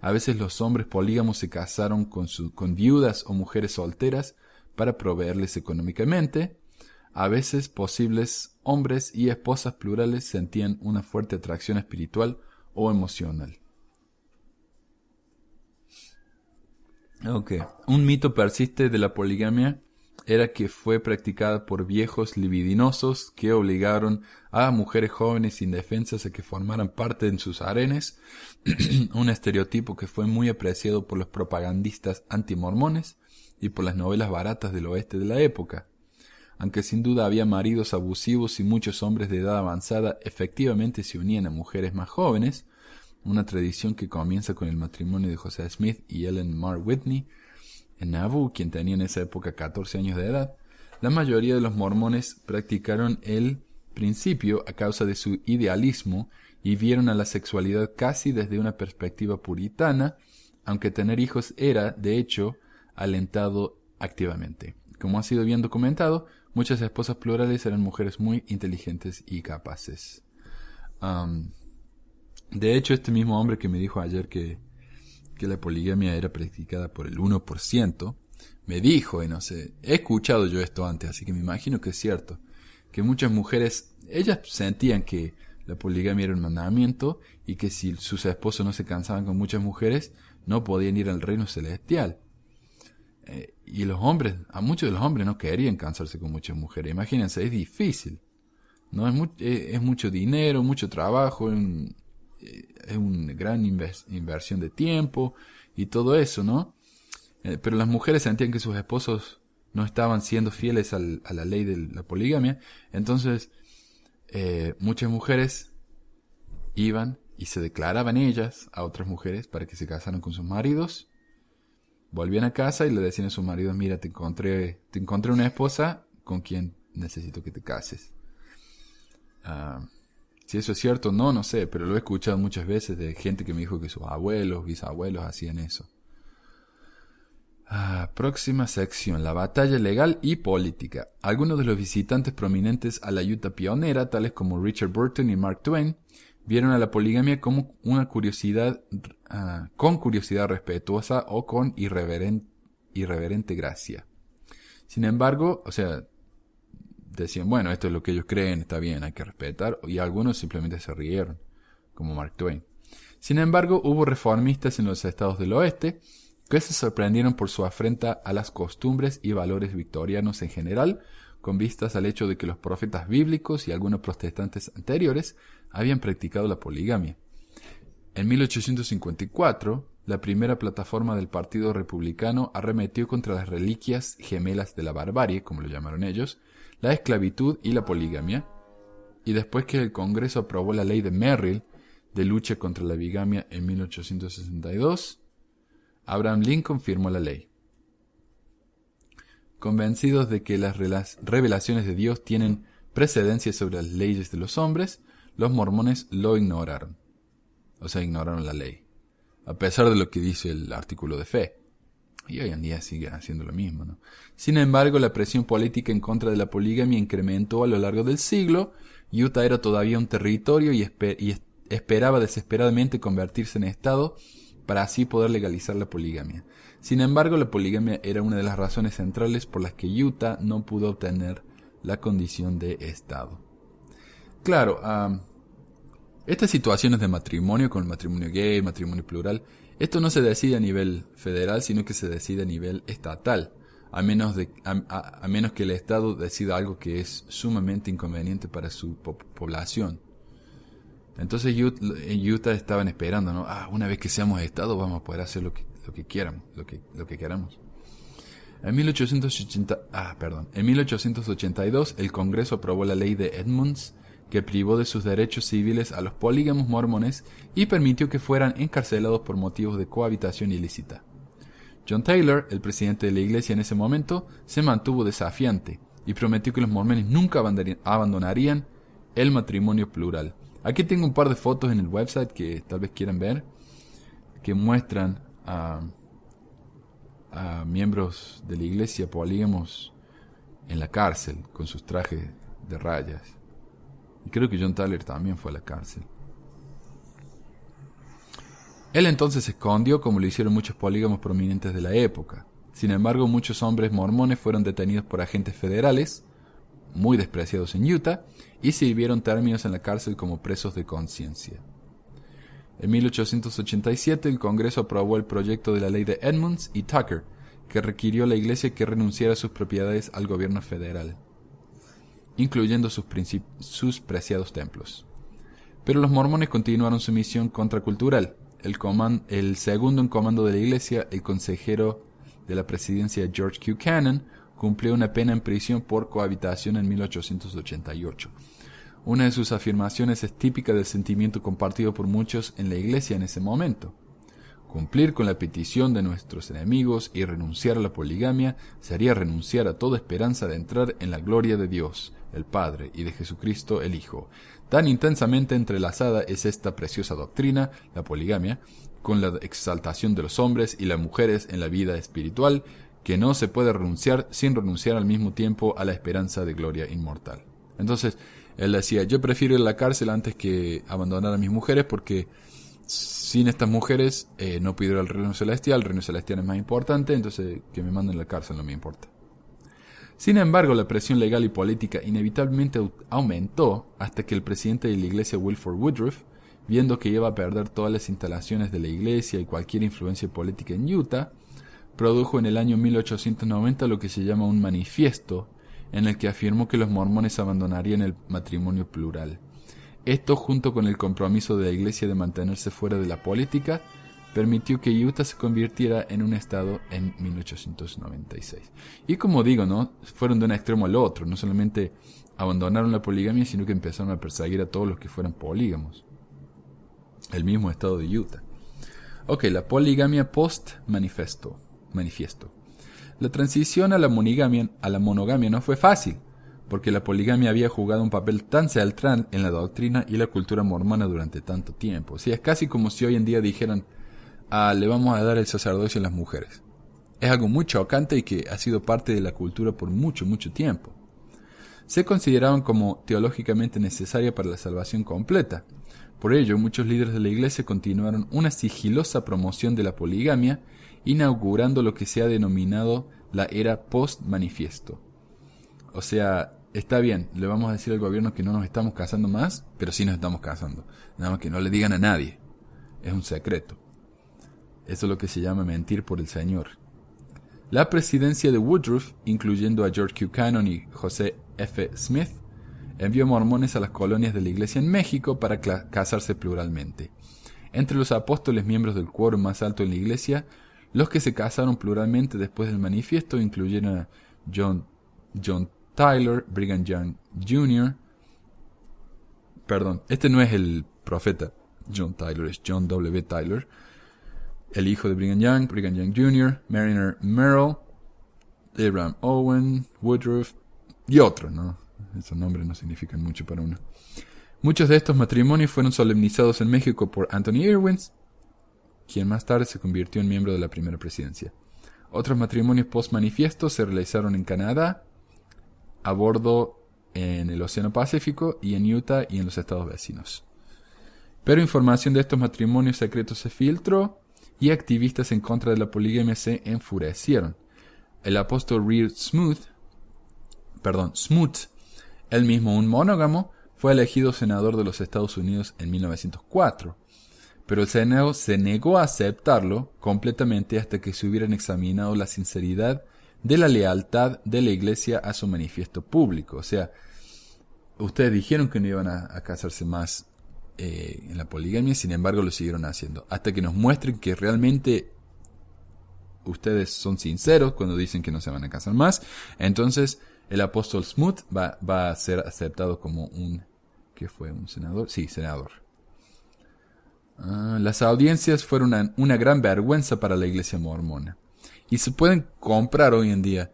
A veces los hombres polígamos se casaron con viudas o mujeres solteras para proveerles económicamente. A veces posibles hombres y esposas plurales sentían una fuerte atracción espiritual o emocional. Un mito persiste de la poligamia era que fue practicada por viejos libidinosos que obligaron a mujeres jóvenes indefensas a que formaran parte de sus harenes, un estereotipo que fue muy apreciado por los propagandistas antimormones y por las novelas baratas del oeste de la época. Aunque sin duda había maridos abusivos y muchos hombres de edad avanzada efectivamente se unían a mujeres más jóvenes, una tradición que comienza con el matrimonio de Joseph Smith y Ellen Mar Whitney en Nauvoo, quien tenía en esa época 14 años de edad. La mayoría de los mormones practicaron el principio a causa de su idealismo y vieron a la sexualidad casi desde una perspectiva puritana, aunque tener hijos era, de hecho, alentado activamente. Como ha sido bien documentado, muchas esposas plurales eran mujeres muy inteligentes y capaces. De hecho, este mismo hombre que me dijo ayer que la poligamia era practicada por el 1%, me dijo, y no sé, he escuchado yo esto antes, así que me imagino que es cierto, que muchas mujeres, ellas sentían que la poligamia era un mandamiento y que si sus esposos no se cansaban con muchas mujeres, no podían ir al reino celestial. Y los hombres, a muchos de los hombres no querían cansarse con muchas mujeres. Imagínense, es difícil. No es mucho dinero, mucho trabajo, es una gran inversión de tiempo y todo eso, ¿no? Pero las mujeres sentían que sus esposos no estaban siendo fieles a la ley de la poligamia. Entonces, muchas mujeres iban y se declaraban ellas a otras mujeres para que se casaran con sus maridos. Volvían a casa y le decían a sus maridos, mira, te encontré una esposa con quien necesito que te cases. Si eso es cierto o no, no sé, pero lo he escuchado muchas veces de gente que me dijo que sus abuelos, bisabuelos hacían eso. Próxima sección, la batalla legal y política. Algunos de los visitantes prominentes a la Utah pionera, tales como Richard Burton y Mark Twain, vieron a la poligamia como una curiosidad, con curiosidad respetuosa o con irreverente gracia. Sin embargo, o sea, decían, bueno, esto es lo que ellos creen, está bien, hay que respetar, y algunos simplemente se rieron, como Mark Twain. Sin embargo, hubo reformistas en los estados del oeste que se sorprendieron por su afrenta a las costumbres y valores victorianos en general, con vistas al hecho de que los profetas bíblicos y algunos protestantes anteriores habían practicado la poligamia. En 1854, la primera plataforma del Partido Republicano arremetió contra las reliquias gemelas de la barbarie, como lo llamaron ellos, la esclavitud y la poligamia, y después que el Congreso aprobó la ley de Merrill de lucha contra la bigamia en 1862, Abraham Lincoln firmó la ley. Convencidos de que las revelaciones de Dios tienen precedencia sobre las leyes de los hombres, los mormones lo ignoraron. O sea, ignoraron la ley, a pesar de lo que dice el artículo de fe. Y hoy en día sigue haciendo lo mismo, ¿no? Sin embargo, la presión política en contra de la poligamia incrementó a lo largo del siglo. Utah era todavía un territorio y esperaba desesperadamente convertirse en estado para así poder legalizar la poligamia. Sin embargo, la poligamia era una de las razones centrales por las que Utah no pudo obtener la condición de estado. Claro, estas situaciones de matrimonio, con el matrimonio gay, el matrimonio plural, esto no se decide a nivel federal, sino que se decide a nivel estatal, a menos que el Estado decida algo que es sumamente inconveniente para su población. Entonces en Utah estaban esperando, ¿no? Una vez que seamos Estado vamos a poder hacer lo que queramos, lo que queramos. En 1882 el Congreso aprobó la ley de Edmunds, que privó de sus derechos civiles a los polígamos mormones y permitió que fueran encarcelados por motivos de cohabitación ilícita. John Taylor, el presidente de la iglesia en ese momento, se mantuvo desafiante y prometió que los mormones nunca abandonarían el matrimonio plural. Aquí tengo un par de fotos en el website que tal vez quieran ver, que muestran a miembros de la iglesia polígamos en la cárcel con sus trajes de rayas. Y creo que John Taylor también fue a la cárcel. Él entonces se escondió, como lo hicieron muchos polígamos prominentes de la época. Sin embargo, muchos hombres mormones fueron detenidos por agentes federales, muy despreciados en Utah, y sirvieron términos en la cárcel como presos de conciencia. En 1887 el Congreso aprobó el proyecto de la ley de Edmunds y Tucker, que requirió a la iglesia que renunciara a sus propiedades al gobierno federal, incluyendo sus preciados templos. Pero los mormones continuaron su misión contracultural. El segundo en comando de la iglesia, el consejero de la presidencia George Q. Cannon, cumplió una pena en prisión por cohabitación en 1888. Una de sus afirmaciones es típica del sentimiento compartido por muchos en la iglesia en ese momento. Cumplir con la petición de nuestros enemigos y renunciar a la poligamia sería renunciar a toda esperanza de entrar en la gloria de Dios. el Padre, y de Jesucristo, el Hijo. Tan intensamente entrelazada es esta preciosa doctrina, la poligamia, con la exaltación de los hombres y las mujeres en la vida espiritual, que no se puede renunciar sin renunciar al mismo tiempo a la esperanza de gloria inmortal. Entonces, él decía, yo prefiero ir a la cárcel antes que abandonar a mis mujeres, porque sin estas mujeres no puedo ir al reino celestial. El reino celestial es más importante, entonces que me manden a la cárcel no me importa. Sin embargo, la presión legal y política inevitablemente aumentó hasta que el presidente de la iglesia, Wilford Woodruff, viendo que iba a perder todas las instalaciones de la iglesia y cualquier influencia política en Utah, produjo en el año 1890 lo que se llama un manifiesto, en el que afirmó que los mormones abandonarían el matrimonio plural. Esto, junto con el compromiso de la iglesia de mantenerse fuera de la política, permitió que Utah se convirtiera en un estado en 1896. Y como digo, ¿no? Fueron de un extremo al otro. No solamente abandonaron la poligamia, sino que empezaron a perseguir a todos los que fueran polígamos. El mismo estado de Utah. Ok, la poligamia post-manifiesto. La transición a la monogamia no fue fácil, porque la poligamia había jugado un papel tan central en la doctrina y la cultura mormona durante tanto tiempo. O sea, es casi como si hoy en día dijeran, le vamos a dar el sacerdocio a las mujeres. Es algo muy chocante y que ha sido parte de la cultura por mucho, mucho tiempo. Se consideraban como teológicamente necesaria para la salvación completa. Por ello, muchos líderes de la iglesia continuaron una sigilosa promoción de la poligamia, inaugurando lo que se ha denominado la era post-manifiesto. O sea, está bien, le vamos a decir al gobierno que no nos estamos casando más, pero sí nos estamos casando. Nada más que no le digan a nadie. Es un secreto. Eso es lo que se llama mentir por el Señor. La presidencia de Woodruff, incluyendo a George Buchanan y José F. Smith, envió mormones a las colonias de la iglesia en México para casarse pluralmente. Entre los apóstoles miembros del quórum más alto en la iglesia, los que se casaron pluralmente después del manifiesto incluyeron a John Tyler, Brigham Young Jr. Perdón, este no es el profeta John Tyler, es John W. Tyler, el hijo de Brigham Young Jr., Mariner Merrill, Abraham Owen, Woodruff y otros, ¿no? Esos nombres no significan mucho para uno. Muchos de estos matrimonios fueron solemnizados en México por Anthony Irwins, quien más tarde se convirtió en miembro de la primera presidencia. Otros matrimonios post-manifiesto se realizaron en Canadá, a bordo en el Océano Pacífico y en Utah y en los estados vecinos. Pero información de estos matrimonios secretos se filtró y activistas en contra de la poligamia se enfurecieron. El apóstol Reed Smoot, él mismo un monógamo, fue elegido senador de los Estados Unidos en 1904. Pero el Senado se negó a aceptarlo completamente hasta que se hubieran examinado la sinceridad de la lealtad de la iglesia a su manifiesto público. O sea, ustedes dijeron que no iban a casarse más en la poligamia, sin embargo lo siguieron haciendo. Hasta que nos muestren que realmente ustedes son sinceros cuando dicen que no se van a casar más. Entonces el apóstol Smoot va a ser aceptado como un senador. Sí, senador. Las audiencias fueron una gran vergüenza para la iglesia mormona. Y se pueden comprar hoy en día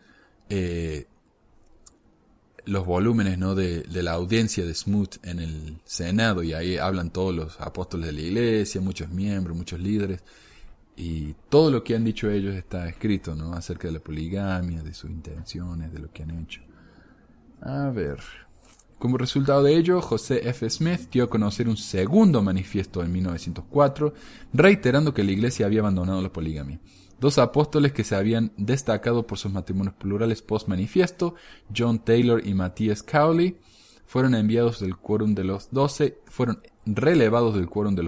los volúmenes, ¿no?, de la audiencia de Smoot en el Senado, y ahí hablan todos los apóstoles de la iglesia, muchos miembros, muchos líderes, y todo lo que han dicho ellos está escrito, ¿no?, acerca de la poligamia, de sus intenciones, de lo que han hecho. A ver. Como resultado de ello, José F. Smith dio a conocer un segundo manifiesto en 1904, reiterando que la iglesia había abandonado la poligamia. Dos apóstoles que se habían destacado por sus matrimonios plurales post-manifiesto, John Taylor y Matthias Cowley, fueron relevados del quórum de los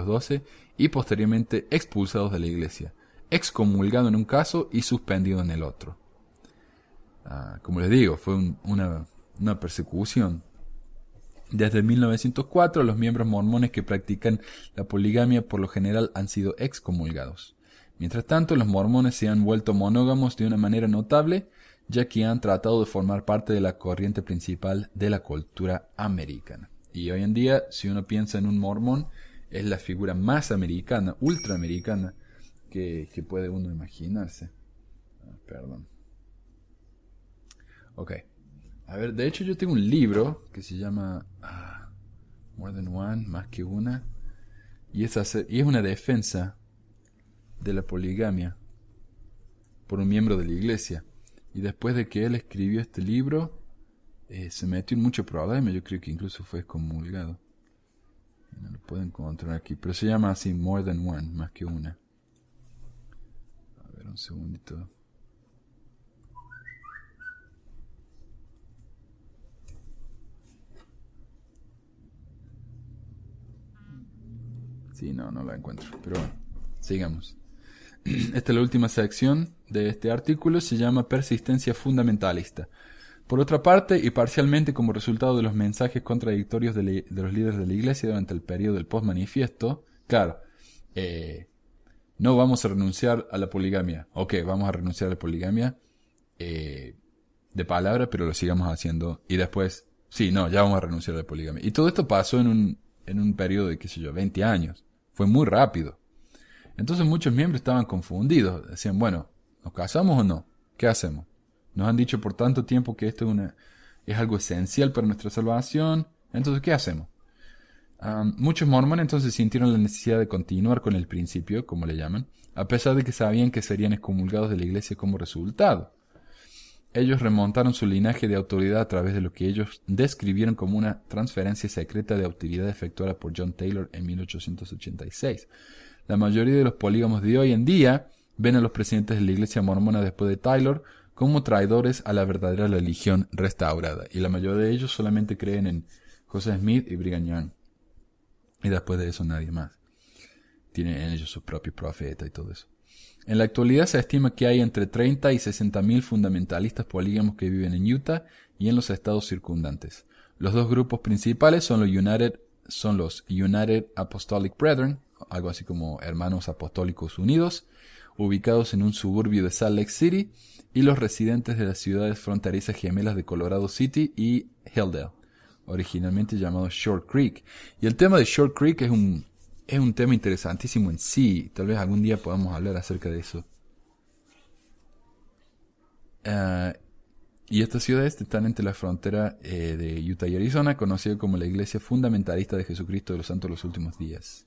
12 y posteriormente expulsados de la iglesia, excomulgado en un caso y suspendido en el otro. Como les digo, fue una persecución. Desde 1904, los miembros mormones que practican la poligamia por lo general han sido excomulgados. Mientras tanto, los mormones se han vuelto monógamos de una manera notable, ya que han tratado de formar parte de la corriente principal de la cultura americana. Y hoy en día, si uno piensa en un mormón, es la figura más americana, ultraamericana, que puede uno imaginarse. Perdón. Ok. A ver, de hecho yo tengo un libro que se llama More Than One, Más que Una. Y es una defensa de la poligamia por un miembro de la iglesia. Y después de que él escribió este libro, se metió en mucho problema. Yo creo que incluso fue excomulgado. No lo puedo encontrar aquí, pero se llama así, More Than One, Más que Una. A ver, un segundito. Sí, no la encuentro, pero bueno, sigamos. Esta es la última sección de este artículo, se llama Persistencia Fundamentalista. Por otra parte, y parcialmente como resultado de los mensajes contradictorios de los líderes de la Iglesia durante el periodo del postmanifiesto, claro, no vamos a renunciar a la poligamia. Ok, vamos a renunciar a la poligamia de palabra, pero lo sigamos haciendo. Y después, sí, no, ya vamos a renunciar a la poligamia. Y todo esto pasó en un periodo de, 20 años. Fue muy rápido. Entonces muchos miembros estaban confundidos. Decían, bueno, ¿nos casamos o no? ¿Qué hacemos? Nos han dicho por tanto tiempo que esto es algo esencial para nuestra salvación. Entonces, ¿qué hacemos? Muchos mormones entonces sintieron la necesidad de continuar con el principio, como le llaman, a pesar de que sabían que serían excomulgados de la iglesia como resultado. Ellos remontaron su linaje de autoridad a través de lo que ellos describieron como una transferencia secreta de autoridad efectuada por John Taylor en 1886. La mayoría de los polígamos de hoy en día ven a los presidentes de la iglesia mormona después de Taylor como traidores a la verdadera religión restaurada. Y la mayoría de ellos solamente creen en Joseph Smith y Brigham Young. Y después de eso nadie más. Tienen en ellos su propio profeta y todo eso. En la actualidad se estima que hay entre 30 y 60 mil fundamentalistas polígamos que viven en Utah y en los estados circundantes. Los dos grupos principales son los United Apostolic Brethren, algo así como Hermanos Apostólicos Unidos, ubicados en un suburbio de Salt Lake City, y los residentes de las ciudades fronterizas gemelas de Colorado City y Hilldale, originalmente llamado Short Creek. Y el tema de Short Creek es un tema interesantísimo en sí. Tal vez algún día podamos hablar acerca de eso. Y estas ciudades están entre la frontera de Utah y Arizona, conocida como la Iglesia Fundamentalista de Jesucristo de los Santos de los Últimos Días.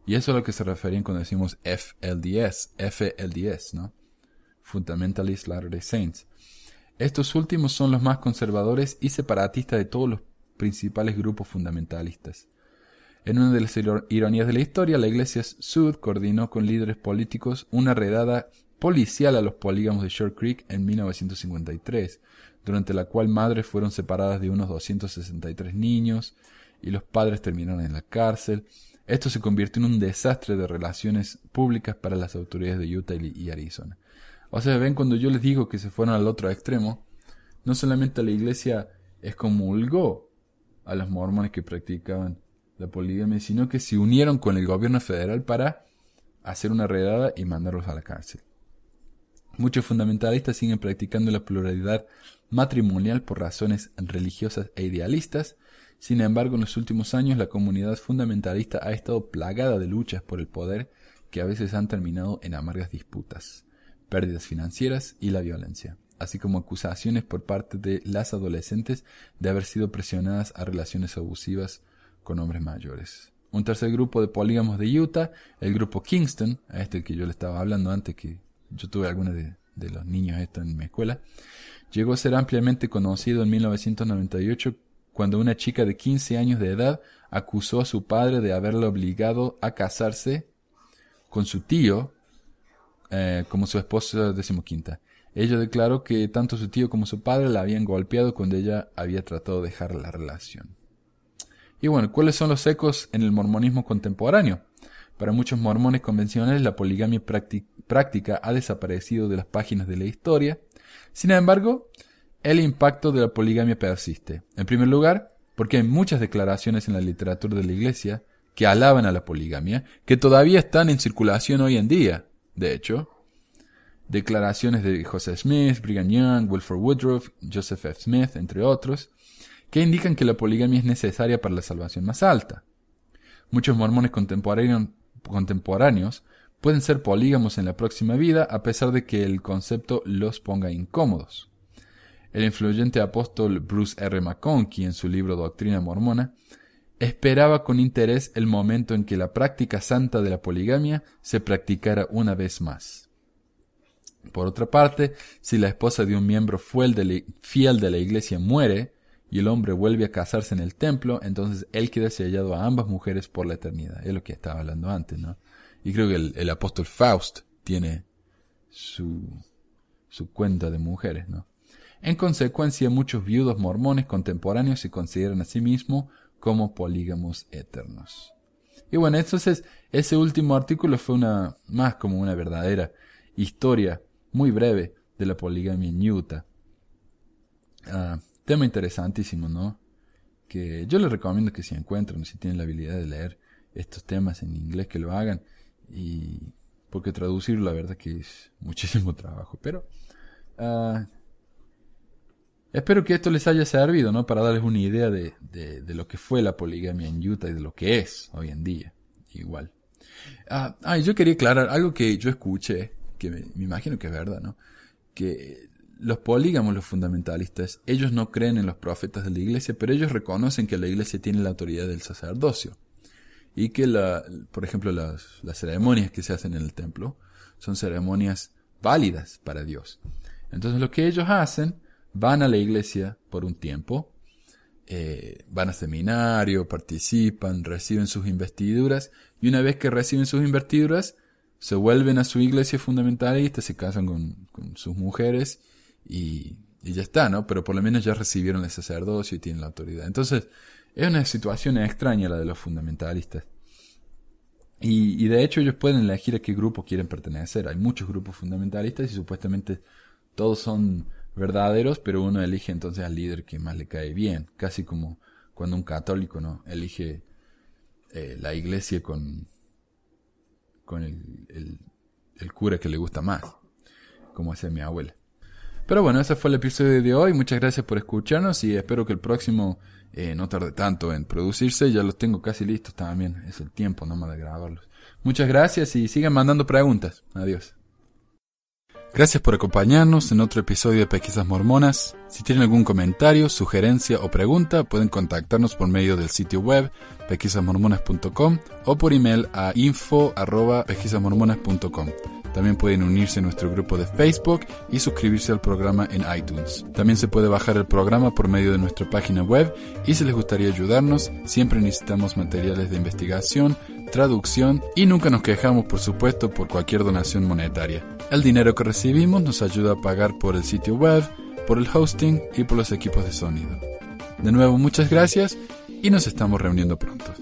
Y eso es a lo que se referían cuando decimos FLDS, ¿no? Fundamentalist Latter-day Saints. Estos últimos son los más conservadores y separatistas de todos los principales grupos fundamentalistas. En una de las ironías de la historia, la Iglesia Sud coordinó con líderes políticos una redada policial a los polígamos de Short Creek en 1953, durante la cual madres fueron separadas de unos 263 niños y los padres terminaron en la cárcel. Esto se convirtió en un desastre de relaciones públicas para las autoridades de Utah y Arizona. O sea, ven, cuando yo les digo que se fueron al otro extremo, no solamente la Iglesia excomulgó a los mormones que practicaban la poligamia, sino que se unieron con el gobierno federal para hacer una redada y mandarlos a la cárcel. Muchos fundamentalistas siguen practicando la pluralidad matrimonial por razones religiosas e idealistas. Sin embargo, en los últimos años la comunidad fundamentalista ha estado plagada de luchas por el poder que a veces han terminado en amargas disputas, pérdidas financieras y la violencia, así como acusaciones por parte de las adolescentes de haber sido presionadas a relaciones abusivas con hombres mayores. Un tercer grupo de polígamos de Utah, el grupo Kingston, a este que yo le estaba hablando antes, que yo tuve algunos de los niños estos en mi escuela, llegó a ser ampliamente conocido en 1998 cuando una chica de 15 años de edad acusó a su padre de haberle obligado a casarse con su tío como su esposa decimoquinta. Ella declaró que tanto su tío como su padre la habían golpeado cuando ella había tratado de dejar la relación. Y bueno, ¿cuáles son los ecos en el mormonismo contemporáneo? Para muchos mormones convencionales, la poligamia práctica ha desaparecido de las páginas de la historia. Sin embargo, el impacto de la poligamia persiste. En primer lugar, porque hay muchas declaraciones en la literatura de la Iglesia que alaban a la poligamia, que todavía están en circulación hoy en día. De hecho, declaraciones de Joseph Smith, Brigham Young, Wilford Woodruff, Joseph F. Smith, entre otros, que indican que la poligamia es necesaria para la salvación más alta. Muchos mormones contemporáneos pueden ser polígamos en la próxima vida, a pesar de que el concepto los ponga incómodos. el influyente apóstol Bruce R. McConkie, en su libro Doctrina Mormona, esperaba con interés el momento en que la práctica santa de la poligamia se practicara una vez más. Por otra parte, si la esposa de un miembro fiel de la iglesia muere y el hombre vuelve a casarse en el templo, entonces él queda sellado a ambas mujeres por la eternidad. Es lo que estaba hablando antes, ¿no? Y creo que el apóstol Faust tiene su cuenta de mujeres, ¿no? En consecuencia, muchos viudos mormones contemporáneos se consideran a sí mismos como polígamos eternos. Y bueno, entonces ese último artículo fue más como una verdadera historia muy breve de la poligamia en Utah. Tema interesantísimo, ¿no? Que yo les recomiendo que si encuentran, si tienen la habilidad de leer estos temas en inglés, que lo hagan. Y porque traducirlo, la verdad que es muchísimo trabajo. Pero espero que esto les haya servido, ¿no? Para darles una idea de lo que fue la poligamia en Utah y de lo que es hoy en día. Igual. Yo quería aclarar algo que yo escuché, que me imagino que es verdad, ¿no? Que los polígamos, los fundamentalistas, ellos no creen en los profetas de la iglesia, pero ellos reconocen que la iglesia tiene la autoridad del sacerdocio. Y que, por ejemplo, las ceremonias que se hacen en el templo son ceremonias válidas para Dios. Entonces lo que ellos hacen, van a la iglesia por un tiempo, van a seminario, participan, reciben sus investiduras, y una vez que reciben sus investiduras, se vuelven a su iglesia fundamentalista, se casan con sus mujeres, y ya está, ¿no? Pero por lo menos ya recibieron el sacerdocio y tienen la autoridad. Entonces, es una situación extraña la de los fundamentalistas. Y de hecho ellos pueden elegir a qué grupo quieren pertenecer. Hay muchos grupos fundamentalistas y supuestamente todos son verdaderos, pero uno elige entonces al líder que más le cae bien. Casi como cuando un católico, ¿no? Elige la iglesia con el cura que le gusta más, como hacía mi abuela. Pero bueno, ese fue el episodio de hoy. Muchas gracias por escucharnos y espero que el próximo no tarde tanto en producirse. Ya los tengo casi listos también. Es el tiempo nomás de grabarlos. Muchas gracias y sigan mandando preguntas. Adiós. Gracias por acompañarnos en otro episodio de Pesquisas Mormonas. Si tienen algún comentario, sugerencia o pregunta, pueden contactarnos por medio del sitio web pesquisasmormonas.com o por email a info@pesquisasmormonas.com. También pueden unirse a nuestro grupo de Facebook y suscribirse al programa en iTunes. También se puede bajar el programa por medio de nuestra página web y si les gustaría ayudarnos, siempre necesitamos materiales de investigación, traducción y nunca nos quejamos, por supuesto, por cualquier donación monetaria. El dinero que recibimos nos ayuda a pagar por el sitio web, por el hosting y por los equipos de sonido. De nuevo, muchas gracias y nos estamos reuniendo pronto.